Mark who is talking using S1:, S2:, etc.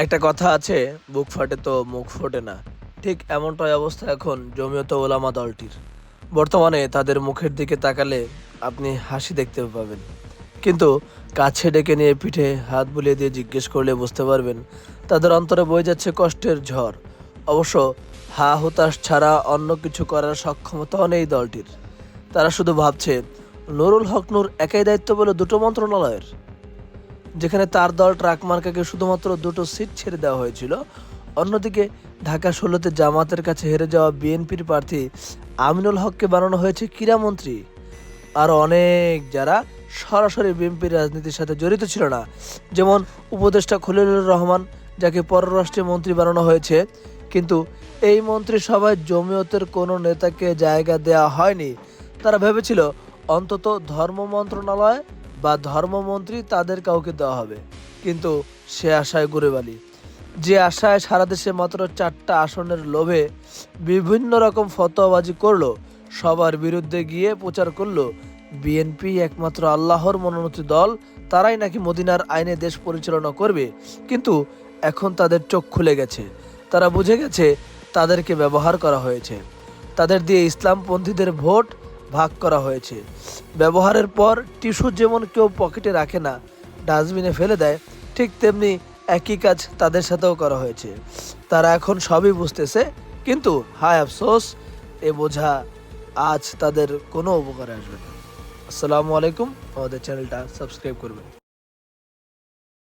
S1: একটা কথা আছে, বুক ফাটে তো মুখ ফোটে না। ঠিক এমনটাই অবস্থা এখন জমিয়ত ওলামা দলটির। বর্তমানে তাদের মুখের দিকে তাকালে আপনি হাসি দেখতে পাবেন, কিন্তু কাছে ডেকে নিয়ে পিঠে হাত বুলিয়ে দিয়ে জিজ্ঞেস করলে বুঝতে পারবেন তাদের অন্তরে বয়ে যাচ্ছে কষ্টের ঝড়। অবশ্য হা হুতাশ ছাড়া অন্য কিছু করার সক্ষমতাও নেই দলটির। তারা শুধু ভাবছে নুরুল হক নূর একাই দায়িত্ব বলে দুটো মন্ত্রণালয়ের, যেখানে তার দল ট্রাক মার্কাকে শুধুমাত্র দুটো সিট ছেড়ে দেওয়া হয়েছিল। অন্যদিকে ঢাকা ১৬তে জামাতের কাছে হেরে যাওয়া বিএনপির প্রার্থী আমিনুল হককে বানানো হয়েছে ক্রীড়ামন্ত্রী। আরও অনেক যারা সরাসরি বিএনপির রাজনীতির সাথে জড়িত ছিল না, যেমন উপদেষ্টা খলিলুর রহমান, যাকে পররাষ্ট্র মন্ত্রী বানানো হয়েছে। কিন্তু এই মন্ত্রিসভায় জমিয়তের কোনো নেতাকে জায়গা দেওয়া হয়নি। তারা ভেবেছিল অন্তত ধর্ম মন্ত্রণালয় বা ধর্মমন্ত্রী তাদের কাউকে দেওয়া হবে, কিন্তু সে আশায় গুড়েবালি। যে আশায় সারা দেশে মাত্র 4টা আসনের লোভে বিভিন্ন রকম ফতোয়াবাজি করলো, সবার বিরুদ্ধে গিয়ে প্রচার করলো বিএনপি একমাত্র আল্লাহর মনোনীত দল, তারাই নাকি মদিনার আইনে দেশ পরিচালনা করবে। কিন্তু এখন তাদের চোখ খুলে গেছে, তারা বুঝে গেছে তাদেরকে ব্যবহার করা হয়েছে। তাদের দিয়ে ইসলামপন্থীদের ভোট ভাগ করা হয়েছে। ব্যবহারের পর টিস্যু যেমন কেউ পকেটে রাখে না, ডাস্টবিনে ফেলে দেয়, ঠিক তেমনি একই কাজ তাদের সাথেও করা হয়েছে। তারা এখন সবই বুঝতেছে, কিন্তু হায় আফসোস, এ বোঝা আজ তাদের কোনো উপকারে আসবে না। আসসালামু আলাইকুম, আমাদের চ্যানেলটা সাবস্ক্রাইব করবেন।